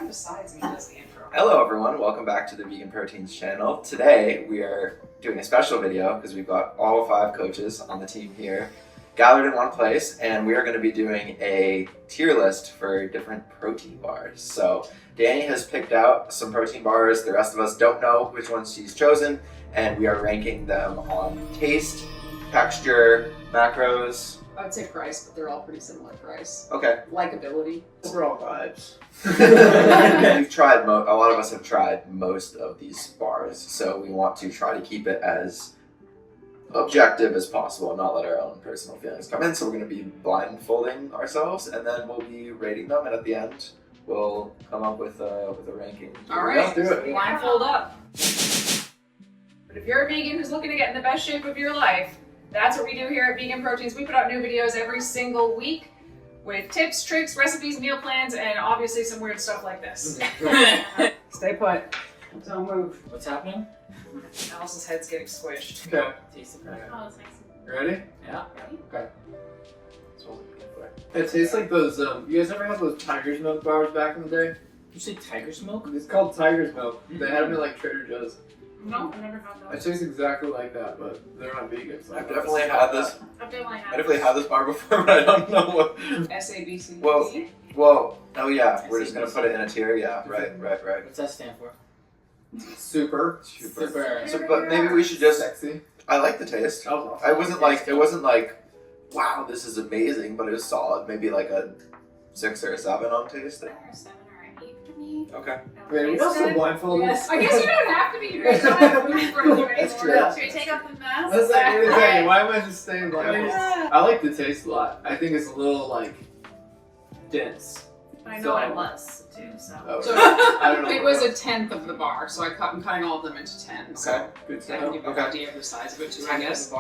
Everyone besides me does the intro. Hello everyone, welcome back to the Vegan Proteins channel. Today we are doing a special video because we've got all 5 coaches on the team here gathered in one place, and we are going to be doing a tier list for different protein bars. So Danny has picked out some protein bars, the rest of us don't know which ones she's chosen, and we are ranking them on taste, texture, macros. I would say price, but they're all pretty similar price. Okay. Likability. Overall vibes. We've tried, a lot of us have tried most of these bars, so we want to try to keep it as objective as possible and not let our own personal feelings come in. So we're going to be blindfolding ourselves, and then we'll be rating them, and at the end we'll come up with a ranking. All right, Let's do it. blindfold up. But if you're a vegan who's looking to get in the best shape of your life, that's what we do here at Vegan Proteins. We put out new videos every single week with tips, tricks, recipes, meal plans, and obviously some weird stuff like this. Stay put. Don't move. What's happening? Alice's head's getting squished. Okay. Taste it. Oh, it's nice. You ready? Yeah. Okay. It tastes like those, you guys ever have those Tiger's Milk bars back in the day? You say Tiger's Milk? It's called Tiger's Milk. They had them at like Trader Joe's. No, I've never had It that. tastes exactly like that, but they're not vegan. So I've definitely had this. I've definitely had I definitely had this bar before, but I don't know what. 𝐸𝐵𝐶D. Well, oh yeah, we're just gonna put it in a tier. Yeah, right. What's that stand for? Super. So, but maybe we should just. Sexy. I like the taste. That was awesome. It wasn't like, wow, this is amazing, but it was solid. Maybe like a 6 or a 7 on taste. Or a 7 or an 8 for me. Okay. Wait, we also blindfolded. Yes. I guess you don't have to be. You guys don't have to move from you anymore. That's true. Should we take off the mask? That's like, wait a second, why am I just staying blind? Yeah. I like the taste a lot. I think it's a little like dense. I know I was too, so. Oh, So I don't know. it was a 10th of the bar, so I'm cutting all of them into 10. So Okay. Good I can stuff. give you an idea of the size of it too, I guess.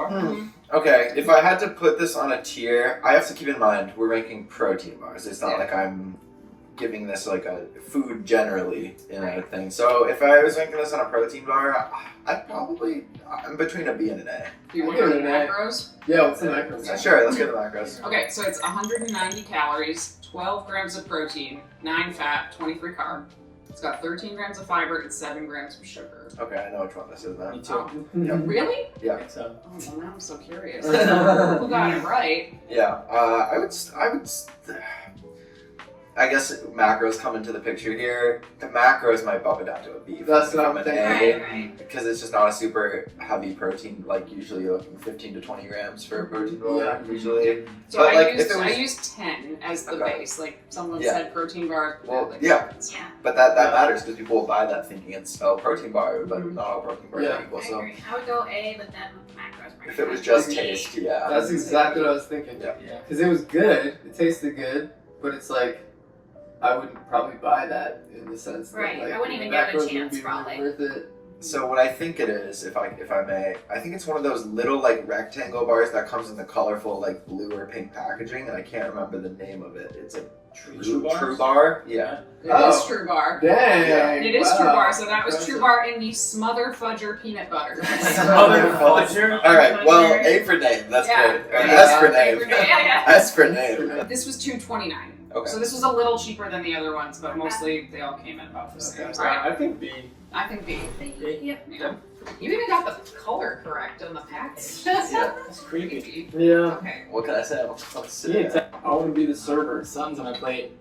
Okay, if I had to put this on a tier, I have to keep in mind we're ranking protein bars. It's not like I'm giving this like a food generally in a thing. So if I was ranking this on a protein bar, I'm between a B and an A. Do you want I'll to give do it an A. macros? Yeah, what's the macros? Yeah, sure, let's get the macros. Okay, so it's 190 calories, 12 grams of protein, 9 fat, 23 carb. It's got 13 grams of fiber and 7 grams of sugar. Okay, I know which one this is now. Me too. Really? Yeah. I think so. Oh, well, now I'm so curious. Who got it right? Yeah, I guess macros come into the picture here. The macros might bump it down to a B. That's what from I'm an thinking. A, Right. because it's just not a super heavy protein. Like usually you're looking 15 to 20 grams for a protein bar. Yeah. Usually. So But, I like, used if it was- I used 10 as the Okay. base. Like someone Yeah. said protein bar. Well, like, yeah. Yeah, But that matters because people will buy that thinking it's a protein bar, but Mhm. not all protein bars Yeah. are equal. I So agree. I would go A, but then macros. if it was just taste, yeah. That's exactly what I was thinking. Yeah. Yeah. Because it was good, it tasted good, but it's like, I wouldn't probably buy that in the sense that Right, like, I wouldn't even give it a macros would chance, be probably. Worth it. So what I think it is, if I may, I think it's one of those little like rectangle bars that comes in the colorful like blue or pink packaging, and I can't remember the name of it. It's a True Bars? True Bar. Yeah. It Oh. is True Bar. Dang! It is wow. True Bar, so that was Impressive. True Bar in the Smother Fudger peanut butter. Motherfucker. All right. Well, A for name. That's Yeah. good. Or Yeah. S for name. Yeah. S for name. This was $2.29. Okay. So this was a little cheaper than the other ones, but mostly they all came in about the same. Okay. Right? I think B. I think B. Yep. Yeah. You even got the color correct on the package. Yeah. That's creepy. Yeah. Okay. What can I say? I want to be the server. Something's on my plate.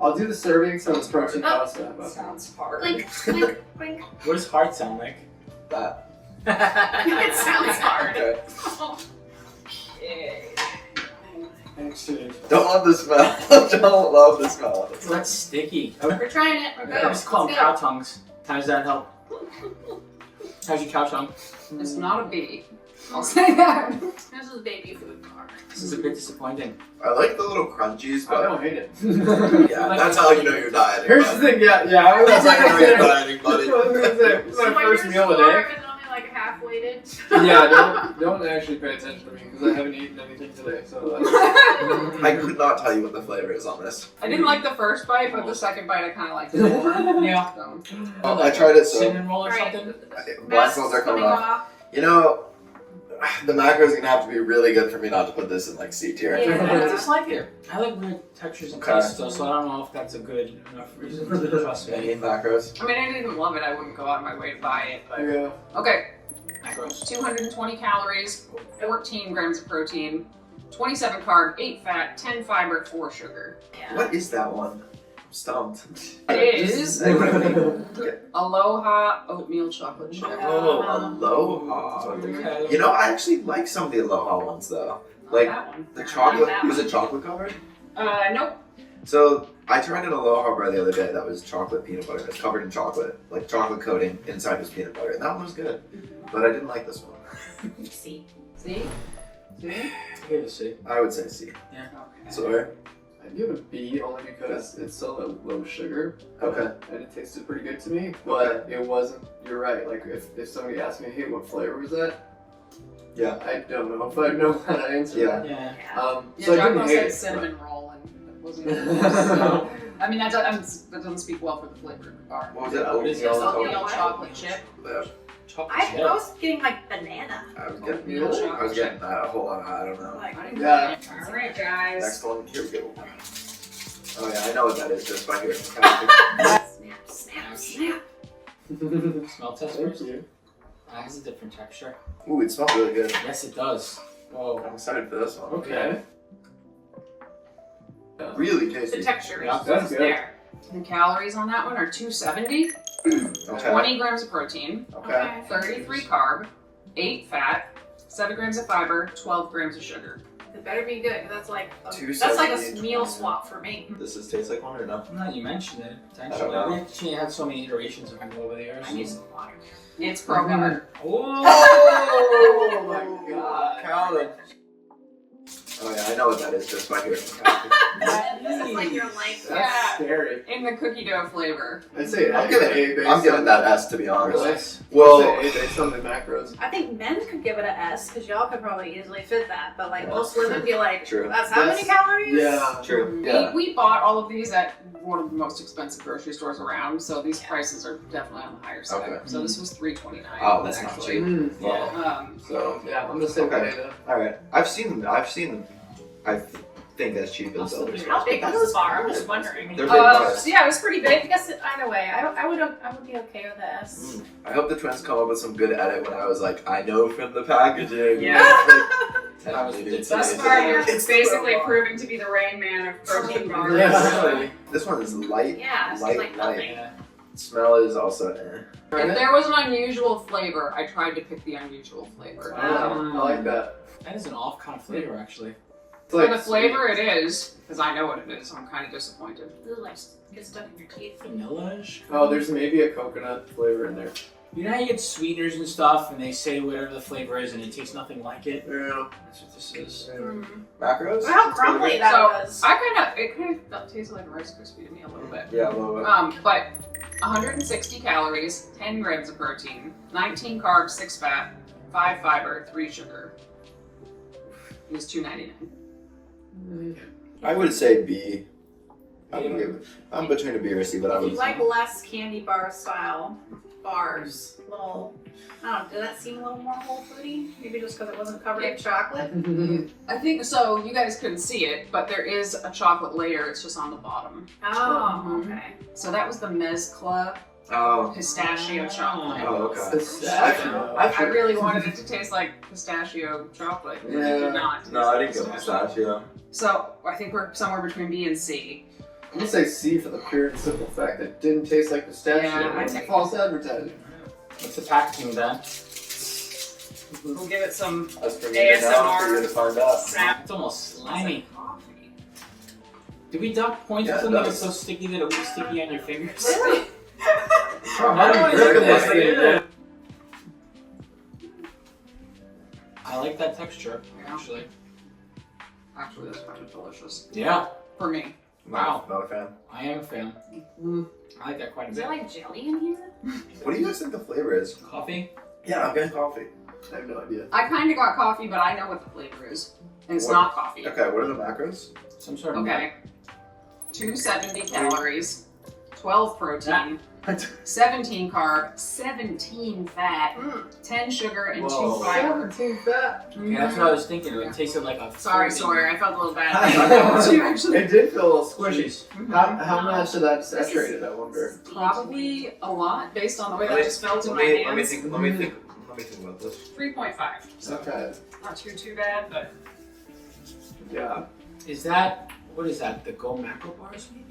I'll do the serving so it's protein Oh. pasta. That sounds hard. Blink, blink, blink. Oh. What does heart sound like? That. It sounds hard. Okay. Okay. Excellent. Don't love the smell. Don't love the smell. So that's sticky. We're trying it. We're I good. just call them Let's cow go. tongues. How does that help? How's your cow tongue? It's not a B. I'll say that. This is baby food bar. This is a bit disappointing. I like the little crunchies, I but don't hate it. yeah, that's how you know you're dieting. Here's the thing, yeah, I was That's how you know you're gonna dieting, buddy. say, this is my first meal of the day. It's only like half weighted. Yeah, don't actually pay attention to me because I haven't eaten anything today. So I could not tell you what the flavor is on this. I didn't like the first bite, but the second bite I kind of liked it more. Yeah. So. Oh, I tried it so. Cinnamon roll or Right. something? Blindfolds are coming off. You know, The macros are gonna have to be really good for me not to put this in like C tier. I just like it. I like weird textures and Okay. tastes though, so I don't know if that's a good enough reason to trust me. Any macros? I mean, I didn't love it. I wouldn't go out of my way to buy it, but Yeah. okay. Macros. 220 calories, 14 grams of protein, 27 carb, 8 fat, 10 fiber, 4 sugar. Yeah. What is that one? I'm stumped. It is Okay. Aloha oatmeal chocolate chip. Oh, Aloha. Okay. You know, I actually like some of the Aloha ones though. Not Like that one. the chocolate. that Was one. it chocolate covered? Nope. So I tried an Aloha bar the other day that was chocolate peanut butter. It's covered in chocolate, like chocolate coating inside was peanut butter, and that one was good. But I didn't like this one. See. See? See? I give it a C. I would say C. Okay. Sorry. I'd give it a B only because it's so low sugar. Okay. And it tasted pretty good to me, but it wasn't, you're right, like if somebody asked me, hey, what flavor was that? Yeah. I don't know if I know how to answer Yeah. Yeah. that. Yeah, So I Jocko didn't hate said it. cinnamon roll and it wasn't so, I mean, that doesn't speak well for the flavor of the bar. What was it? What is it? Oatmeal. Oatmeal chocolate chip. Yeah. Chocolate I chip. was getting like banana. I was getting. Oatmeal I was chocolate getting that. Hold on. I don't know. Like, I didn't Yeah. get it. All right, guys. Next one. Here we go. Oh yeah, I know what that is just by hearing. snap, snap, snap. Smell test Thank first. you. That has a different texture. Ooh, it smells really good. Yes, it does. Whoa. I'm excited for this one. Okay. Really The tasty. texture Yeah, is that's good. there. The calories on that one are 270, Okay. 20 grams of protein, Okay. 33 carb, 8 fat, 7 grams of fiber, 12 grams of sugar. It better be good, 'cause that's like a 270, meal swap for me. Does this taste like one or no? Now you mentioned it, I don't potentially. know. We actually had so many iterations of them over the years. I need some water. It's pro-guard. Oh my god. Count it. Oh yeah, I know what that is just by hearing. This is like your life. That's Yeah. scary. In the cookie dough flavor. I'd say I'm A giving based that S to be honest. Really? Well, I'd say A based on the macros. I think men could give it a S because y'all could probably easily fit that, but like most women be like, True. that's how many That's- calories? Yeah. true. Yeah. We bought all of these at one of the most expensive grocery stores around, so these prices are definitely on the higher side. Okay. So this was $3.29. Oh, that's not actually. cheap. Yeah. So Yeah, I'm the same Okay. way then. all right, I've seen. I think as cheap as other How big stores. was this bar? I'm just wondering. They're big bars. Yeah, it was pretty big. I guess either way, I would be okay with the S. I hope the twins come up with some good edit when I was like, I know from the packaging. Yeah. That was Thus ridiculous. far, you're It's basically the- proving to be the Rain Man of protein bars. Yeah, really. This one is light. Yeah, it's light, like light. nothing. Yeah. Smell is also eh. If there was an unusual flavor, I tried to pick the unusual flavor. I like that. That is an off kind of flavor, actually. It's For like the flavor it is, because I know what it is, I'm kind of disappointed. It'll like get stuck in your teeth. Vanilla-ish? Oh, there's maybe a coconut flavor in there. You know how you get sweeteners and stuff, and they say whatever the flavor is, and it tastes nothing like it? Yeah. That's what this is. Macros? Well, how crumbly that So, was. it kind of tasted like Rice Krispie to me a little bit. Yeah, a little bit. But 160 calories, 10 grams of protein, 19 carbs, 6 fat, 5 fiber, 3 sugar. It was $2.99. I would say B. I'm between a B or a C, but I If would you like less candy bar style bars, little, I don't know, did that seem a little more whole foody? Maybe just because it wasn't covered in chocolate? I think so. You guys couldn't see it, but there is a chocolate layer. It's just on the bottom. Oh, Mhm. okay. So that was the _Mezcla Oh. pistachio chocolate. Oh, okay. Pistachio. I really wanted it to taste like pistachio chocolate. It Yeah. did not. No, I didn't go pistachio. So I think we're somewhere between B and C. I'm gonna say C for the pure and simple fact that it didn't taste like pistachio. Yeah, I It's think- false advertising. What's the packaging then? We'll give it some That's for me to know, for you to find out. snap. It's almost slimy. Coffee. Did we dock points Yeah, for it something does. that's so sticky that it will be sticky on your fingers? Really? I don't Really? like this. Really? I like that texture, actually. Actually, that's kind of delicious Yeah, for me. Wow. Not a fan. I am a fan. I like that quite a Is bit. there like jelly in here? What do you guys think the flavor is? Coffee? Yeah, I'm getting coffee. I have no idea. I kind of got coffee, but I know what the flavor is, and it's What? not coffee. Okay, what are the macros? Some sort of Okay. 270 calories, 12 protein, 17 carb, 17 fat, 10 sugar, and Whoa. 2 fiber. 17 fat. Yeah, that's what I was thinking. It tasted like a. Sorry, freaking- Sawyer. I felt a little bad. You actually. It did feel a little squishy. Mhm. How much of that saturated, I wonder? Probably a lot based on the way that Let me- just felt in my Let me hands. think about this. 3.5. So Okay. not too bad, but Yeah. Is that what is that? The Go macro bars, maybe?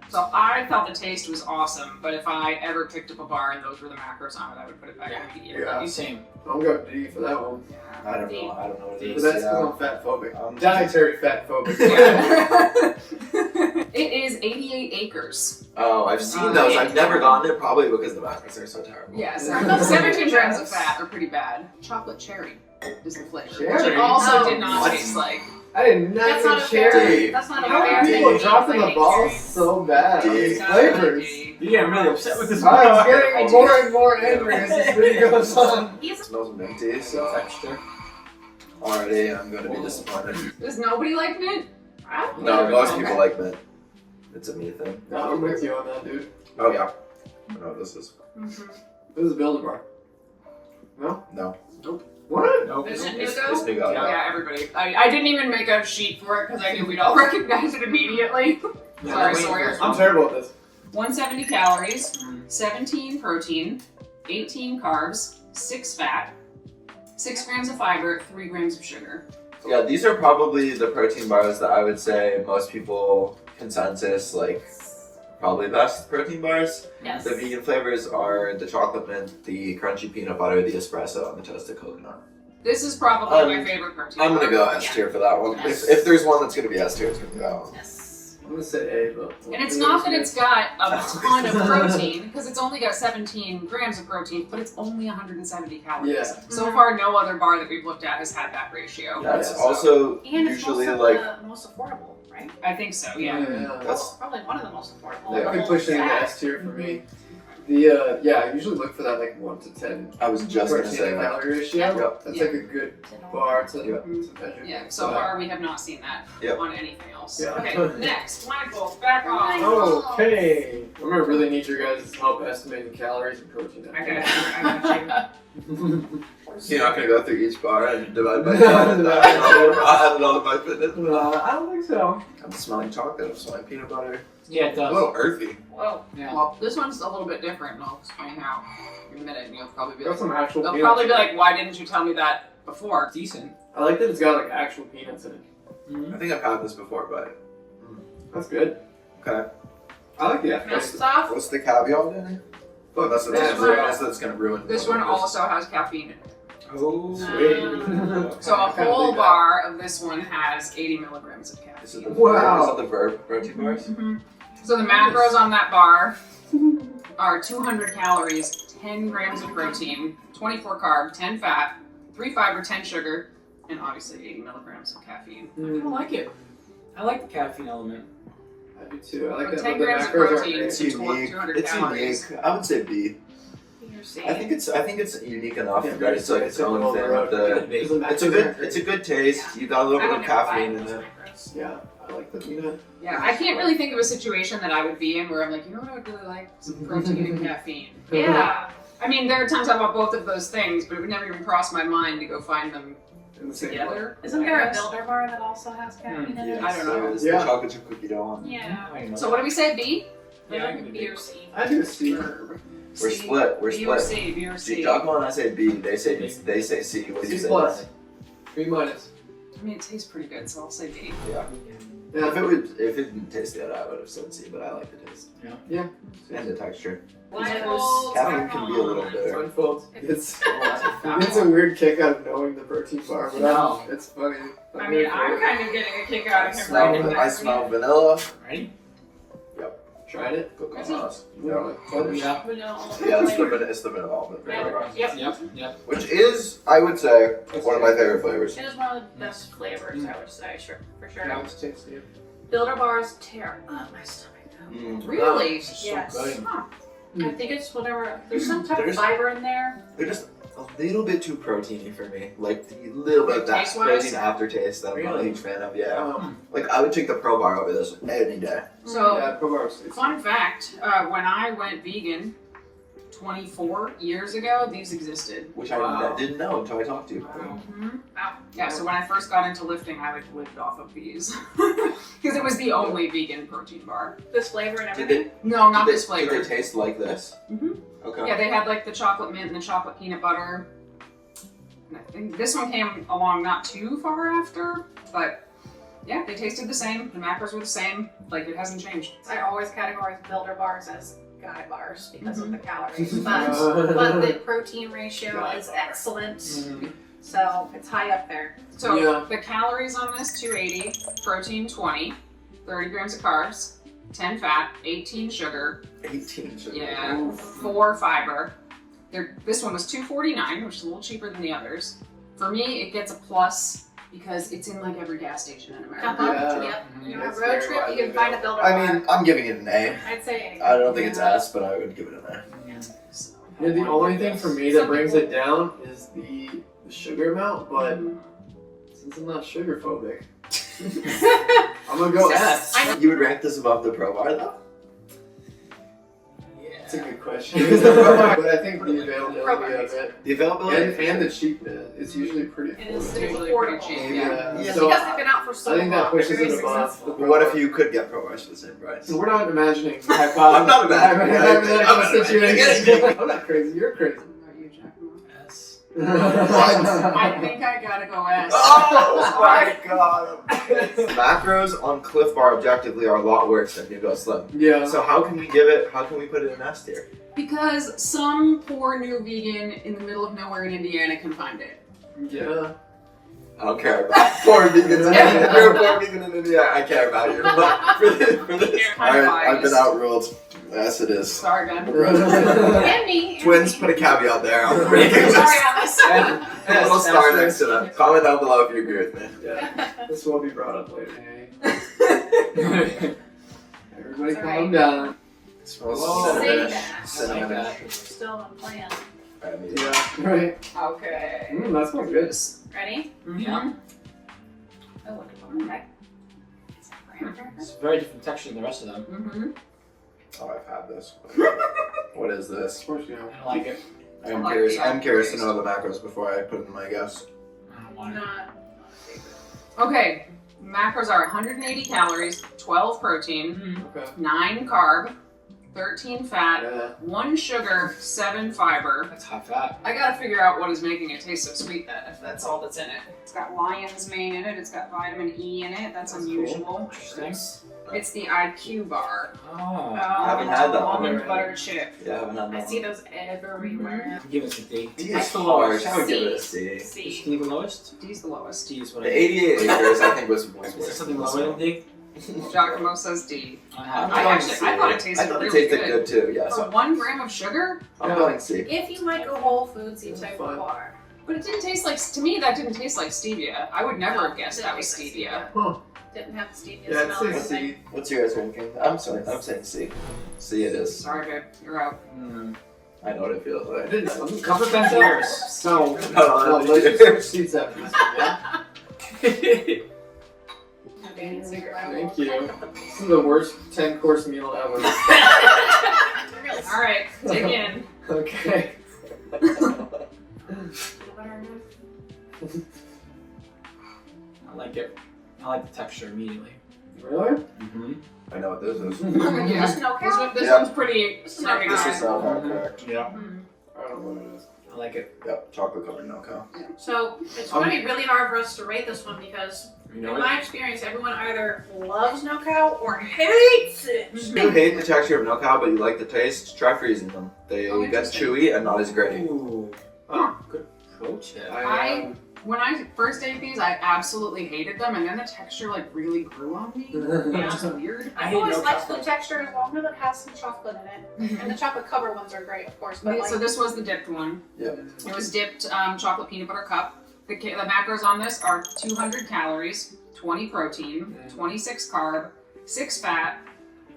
so I thought the taste was awesome. But if I ever picked up a bar and those were the macros on it, I would put it back immediately. Yeah. Same. I'm going D for that one. I don't know. I don't know what it But is. that's because Yeah. I'm fat phobic. Um, Dietary fat phobic. It is 88 acres. Oh, I've seen those. I've never gotten it, probably because the macros are so terrible. Yes, Yeah. 17 grams of fat are pretty bad. Chocolate cherry is the flavor, which Cherry? it also Oh. did not What? taste like. I did not That's get not a fair. cherry. That's not a How fair are thing. People to dropping the eat, ball like, so bad on these Dude. flavors. You're getting really upset with this. I'm getting more and more angry as this video goes on. He's It smells minty, so Texture. already I'm going to be disappointed. Does nobody like mint? No, most people like mint. It's a me thing. No, I'm with you on that, dude. Oh yeah. I know what this is. This is Build-A-Bar. No? No. What? Nope. Is it It's Nugo? big out. Yeah, everybody. I didn't even make a sheet for it because I knew we'd all recognize it immediately. Sorry, Sawyer. I'm terrible at this. 170 calories, Mm. 17 protein, 18 carbs, 6 fat, 6 grams of fiber, 3 grams of sugar. Yeah, these are probably the protein bars that I would say most people consensus like probably best protein bars. Yes. The vegan flavors are the chocolate mint, the crunchy peanut butter, the espresso, and the toasted coconut. This is probably my favorite protein. I'm gonna go bar. S tier for that one. Yes. If there's one that's gonna be S tier, it's gonna be that one. Yes. I'm gonna say A, but. And it's not that it's got a ton of protein, because it's only got 17 grams of protein, but it's only 170 calories. Yeah. So far, no other bar that we've looked at has had that ratio. That's Yeah, so- also And it's usually also like the most affordable, right? I think so, yeah. Yeah. that's Probably one of the most affordable. Yeah. I could push it into S tier for me. The yeah, I usually look for that like 1 to 10 I was just gonna protein say to like calorie ratio. Yep. That's Yeah. like a good bar to measure. Yeah, so far we have not seen that Yep. on anything else. Yeah. Okay, next, Michael, back off. Michael. Okay. I'm gonna really need your guys' help estimating calories and protein. I got you. you're not gonna go through each bar and divide by 5 and add it all by fitness. I don't think so. I'm smelling chocolate, I'm smelling peanut butter. Yeah, it A does. little earthy. Well, Yeah. well, this one's a little bit different, and I'll explain how in a minute, and you'll probably be Got like, some actual they'll peanuts. probably be like, why didn't you tell me that before? Decent. I like that it's got like actual peanuts in it. I think I've had this before, but That's good. okay. I like the Milk aftertaste. stuff. What's the caveat in it? Oh, that's This one- that's gonna ruin. This one also has caffeine in it. Oh, Sweet. So a I kinda whole dig that. bar of this one has 80 milligrams of Is it the caffeine. Wow. Is it the verb protein bars? So the macros on that bar are 200 calories, 10 grams of protein, 24 carb, 10 fat, 3 fiber, 10 sugar, and obviously 80 milligrams of caffeine. I like it. I like the caffeine element. I do too. I like With that. 10 but the grams of macros aren't protein. great. It's It's unique. 200 It's calories. unique. I would say B. You're I think it's unique enough Yeah, that it's like its own on the thing. road. The, Because the it's a macros good aren't great. it's a good taste. You got a little I bit would of never buy caffeine in those it. macros. Yeah, I like the peanut. Yeah, I can't really think of a situation that I would be in where I'm like, you know what I would really like? Some protein and caffeine. Yeah. I mean, there are times I want both of those things, but it would never even cross my mind to go find them In the same one. together. Isn't I there a guess. builder bar that also has caffeine in it? I don't know. So it's Yeah. the chocolate chip cookie dough one. Yeah. I know. So what do we say, B? Yeah, I B can do or C. I do a C. We're split. We're B or split. C, B or C. See, Jocko and I say B. They say C. What do you C say? plus. Danny? B minus. I mean, it tastes pretty good, so I'll say B. Yeah. Yeah. If it didn't taste good, I would have said C. But I like the taste. Yeah. And the texture. Michael, Caffeine can be a little It's bitter. unfold. It's a weird kick out of knowing the protein bar, but No. it's funny. I mean, I'm kind of getting a kick out of him Smell- right now. I smell vanilla. Ready? Tried it. Go Is it? Cosmos. No, like, Yeah. Yeah, it's the vanilla almond flavor. Yep. Which is, I would say, one of my favorite flavors. It is one of the best flavors, I would say, sure, for sure. That was tasty. Builder bars tear up my stomach though. Mm. Really? It's so Yes. good. Huh. I think it's whatever. There's some type of There's- fiber in there. They're just, a little bit too proteiny for me. Like a little bit of that Taste-wise? protein aftertaste that I'm not a Really? huge fan of. Yeah. Like I would take the Pro Bar over this any day. So, Yeah, Pro Bars. fun fact, when I went vegan 24 years ago, these existed. Which Wow. I didn't know until I talked to you. Wow. Yeah, so when I first got into lifting, I like lived off of these. Because it was the only vegan protein bar. This flavor and Did everything. they, No, not did this they, did flavor. they taste like this? Mhm. Okay. Yeah, they had like the chocolate mint and the chocolate peanut butter. And I think this one came along not too far after, but yeah, they tasted the same. The macros were the same. Like, it hasn't changed. I always categorize builder bars as guy bars because of the calories, Uh, but the protein ratio Guy is bar. excellent, Mhm. so it's high up there. So Yeah. the calories on this, 280, protein 20, 30 grams of carbs, 10 fat, 18 sugar, 18 sugar. yeah, 4 fiber. This one was 249, which is a little cheaper than the others. For me, it gets a plus because it's in like every gas station in America. Yeah. Yep. Mhm. You know, It's road very trip, you widely can find a builder I bar. mean, I'm giving it an A. I'd say I don't think it's S, but I would give it an A. So, Yeah, the only thing for me that brings it down is the sugar amount, but since I'm not sugar phobic, I'm gonna go S. You would rank this above the Pro Bar though? That's a good question. But I think the availability of it The availability and the cheapness, it's usually pretty It is affordable. usually affordable. pretty cheap. Yeah. Yeah. So Because they've been out for so I think that long, pushes they're very it above. successful. the What if you could get Pro Bars for the same price? So we're not imagining I'm not imagining anything. I'm not imagining anything. I'm not crazy. You're crazy. What about you, Giacomo? S. I think I gotta go S. Oh my god! Macros on Cliff Bar objectively are a lot worse than New Go Slim. Yeah. So how can we put it in S tier? Because some poor new vegan in the middle of nowhere in Indiana can find it. Yeah. I don't care about poor vegans. If you're a poor vegan in India, I care about you. But for this, I've been outruled. Yes, it is. Sorry, Ben. And me. Twins, put a caveat there. I'm ranking this. Sorry, Alice. A little star next to that. Comment down below if you agree with me. Yeah. This will be brought up later. Everybody It's calm alright. down. It smells Whoa. Say cinnamon. that. Cinnamon. that. We're still on plan. Yeah. Right. Okay. That smells good. Ready? Mhm. Oh, what okay. It's a very different texture than the rest of them. Mhm. Oh, I've had this. What is this? Of course you know. I don't like it. I'm like curious. the I'm curious to taste. know the macros before I put in my guess. I don't want it. Not a favorite. Okay, macros are 180 calories, 12 protein, Okay. 9 carb, 13 fat, Yeah. 1 sugar, 7 fiber. That's high fat. I gotta figure out what is making it taste so sweet then, if that's all that's in it. It's got lion's mane in it, it's got vitamin E in it, that's That's unusual. Interesting. It's the IQ bar. Oh. haven't had that one Almond already. butter chip. Yeah, I haven't had that I see one. those everywhere. Give us a D. D That's is the harsh. lowest. I would give it a C. Is C. D the lowest? D's the lowest. D is what The I 88 acres, I think, was Is there worse. something than this lower than one. D? Giacomo says D. I I'm have. I going actually- C. I thought it tasted I thought it really tasted good too. Yes, For 1 gram of sugar? I'm Yeah. going C. If you might go Whole Foods, you That's type fine. of bar. But it didn't taste like, to me that didn't taste like stevia. I would never have guessed Didn't that was taste like stevia. Huh. Didn't have the stevia Yeah, smell. or it's a anything. C. What's yours ranking? I'm sorry, I'm saying C. C it is. Sorry babe, you're out. I know what it feels I like. didn't cover pencils. So, No, let's just switch seats after this one, yeah? Thank you. This is the worst 10-course meal ever. Alright, dig in. Okay. I like it. I like the texture immediately. Really? Mm-hmm. I know what this is. Yeah. Just no cow. This Yeah. one's pretty starting This high. is correct. Yeah. I don't know what it is. I like it. Yep, chocolate covered no cow. So it's going to be really hard for us to rate this one because, You in know it? my experience, everyone either loves no cow or hates it. If you hate the texture of no cow, but you like the taste, try freezing them. They Oh, get interesting. chewy and not as gritty. Ooh. Huh. Good pro tip. When I first ate these, I absolutely hated them, and then the texture like really grew on me. Yeah. It's weird. I've hate always no liked the chocolate. texture as long as it has some chocolate in it. And the chocolate cover ones are great, of course. But like, So this was the dipped one. Yep. It was dipped chocolate peanut butter cup. The macros on this are 200 calories, 20 protein, 26 carb, 6 fat,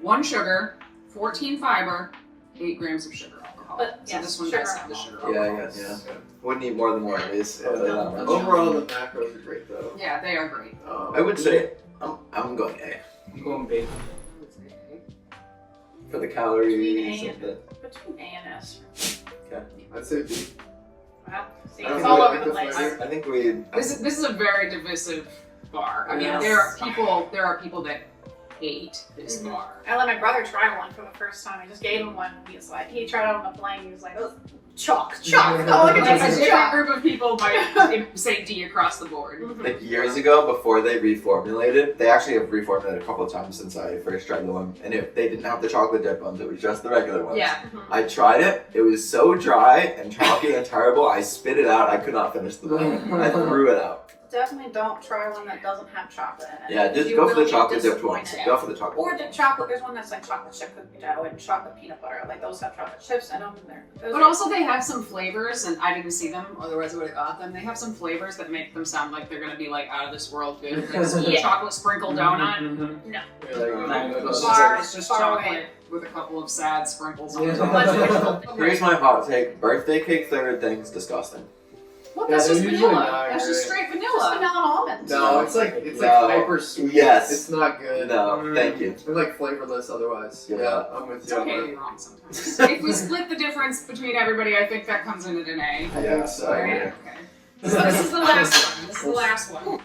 1 sugar, 14 fiber, 8 grams of sugar alcohol. call But, it. So yes, this one sugar does have the alcohol. sugar. Yeah. Wouldn't eat more than one of these. I'll tell you that much. Overall, the macros are great though. Yeah, they are great. I would say I'm going A I'm going big. for the calories. Between A and the, Between A and S. I'd say B. Wow. See, I don't it's know, all I over like the the place. flavor. I think we. This is a very divisive bar. I mean, Yes. there are people that hate this bar. I let my brother try one for the first time. I just gave him one. He tried it on the plane. He was like, oh, chalk. Oh, look at Like a this, different chalk. group of people might say D across the board. Like years ago, before they reformulated, they actually have reformulated a couple of times since I first tried the one. And if they didn't have the chocolate dip ones, it was just the regular ones. Yeah. I tried it. It was so dry and chalky and terrible. I spit it out. I could not finish the one. I threw it out. Definitely don't try one that doesn't have chocolate in it. Yeah, just You go for will the be chocolate dipped ones. disappointed. Go for the chocolate. Or the chocolate, there's one that's like chocolate chip cookie dough and chocolate peanut butter. Like those have chocolate chips in them. But also they have some flavors, and I didn't see them, otherwise I would have got them. They have some flavors that make them sound like they're gonna be like out of this world good. Like some Yeah. chocolate sprinkle donut. Mm-hmm. It's Far- just far chocolate away. with a couple of sad sprinkles on Yeah. top. Much original. Here's my hot take. Birthday cake flavored thing's disgusting. What? Yeah, That's they're just usually vanilla. not That's just great. straight Just vanilla. vanilla and almonds. No, it's like No. hyper sweet. Yes. It's not good. No, thank you. It's like flavorless otherwise. Yeah. Yeah, I'm with It's you. okay to be wrong sometimes. If we split the difference between everybody, I think that comes in at an A. I Yeah, think so. I agree. Okay. So this is the last one. This is the last one.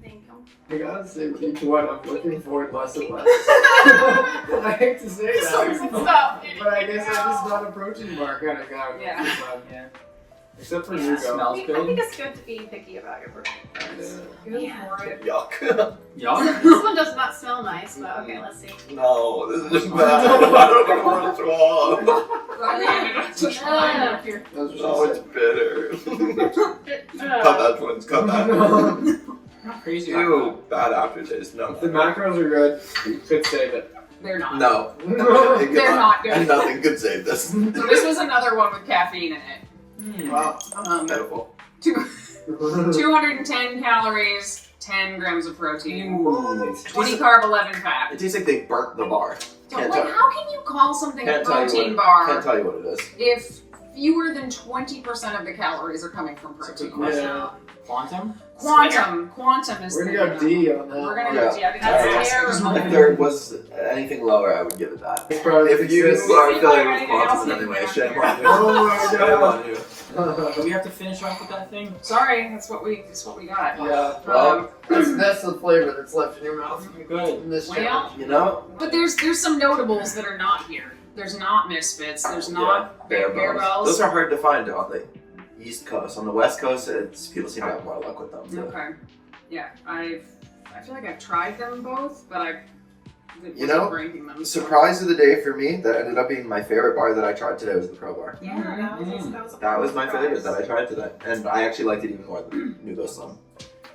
Thank you. I gotta say, keep what I'm looking forward less and less. I hate to say that, Stop. but I guess I'm just not a protein bar kind of guy. Yeah. Yeah. Except for Yeah, you, smells I go. think it's good to be picky about your protein bars. Yeah. Yuck. Yuck. This one does not smell nice, but okay, let's see. No, this is bad. I don't know what's wrong. That's Oh, what it's she bitter. Cut that, twins. Cut that. said. Not crazy. Ew, bad aftertaste. No. The macros are good. You could save it. They're not. No. They're not good. Nothing could save this. So this was another one with caffeine in it. Wow. Pitiful. 210 calories, 10 grams of protein, It 20 tastes, carb, 11 fat. it tastes like they burnt the bar. So, Can't like, tell- how can you call something a Can't tell you protein what. bar Can't tell you what it is. if fewer than 20% of the calories are coming from protein? Yeah. Quantum? Quantum is We're the gonna go D on that. We're gonna one. go D. I think That's that's terrible. If there was anything lower, I would give it that. Surprise If you exists. are If affiliated you with have anything quantum in else, any way, you shame can on you. Oh my Shame god. on you. Do we have to finish off with that thing? Sorry, that's what we got. Yeah. Well, That's the flavor that's left in your mouth. Good. In this Well, challenge. you know, But there's some notables that are not here. There's not Misfits. There's not Bear Bells. Those are hard to find on the East Coast. On the West Coast, people seem to have more luck with them. Too. Okay. Yeah, I feel like I've tried them both, but I You know, ranking them. so- Surprise of the day for me that ended up being my favorite bar that I tried today was the Pro Bar. Yeah, that was a That was my surprise. favorite that I tried today, and I actually liked it even more than Nugo Slim.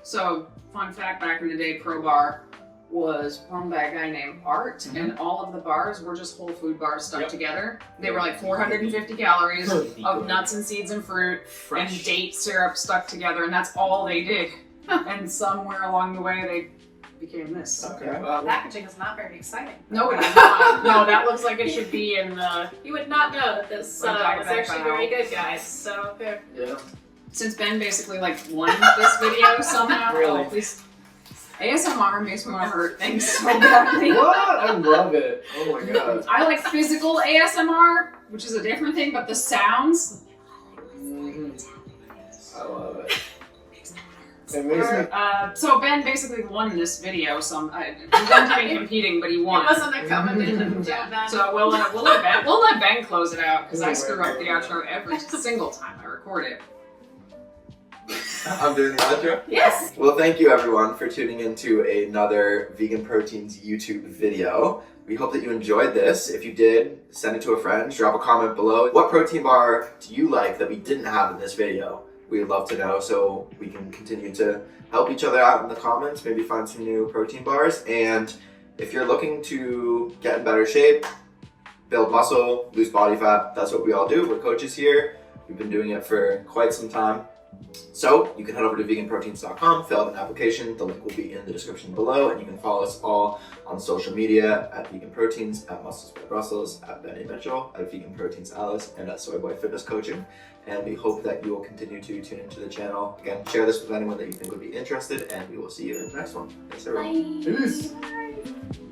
So, fun fact, back in the day, Pro Bar was run by a guy named Art, and all of the bars were just whole food bars stuck Yep. together. They were like 450 calories of Good. nuts and seeds and fruit Fresh. and date syrup stuck together, and that's all they did. And somewhere along the way, they became this. Okay. Packaging is not very exciting. No, it is not. No, that looks like it should be in the... You would not know that this Like was diabetic actually aisle. very good, guys. So there. Yeah. Since Ben basically like won this video somehow. Really? Please. ASMR makes me want to hurt things so badly. What? I love it. Oh my god. I like physical ASMR, which is a different thing, but the sounds. Mhm. I love it. It makes me. So Ben basically won this video. He wasn't even competing, but he It won. wasn't a competition. Yeah. So we'll let Ben close it out because I screw up the outro every single time I record it. I'm doing the outro. Yes. Well, thank you everyone for tuning into another Vegan Proteins YouTube video. We hope that you enjoyed this. If you did, send it to a friend. Drop a comment below. What protein bar do you like that we didn't have in this video? We would love to know so we can continue to help each other out in the comments, maybe find some new protein bars. And if you're looking to get in better shape, build muscle, lose body fat, that's what we all do. We're coaches here. We've been doing it for quite some time. So you can head over to VeganProteins.com, fill out an application. The link will be in the description below, and you can follow us all on social media at Vegan Proteins, at Muscles by Brussels, at Benny Mitchell, at Vegan Proteins Alice, and at Soyboy Fitness Coaching. And we hope that you will continue to tune into the channel. Again, share this with anyone that you think would be interested, and we will see you in the next one. Thanks, everyone. Peace. Bye.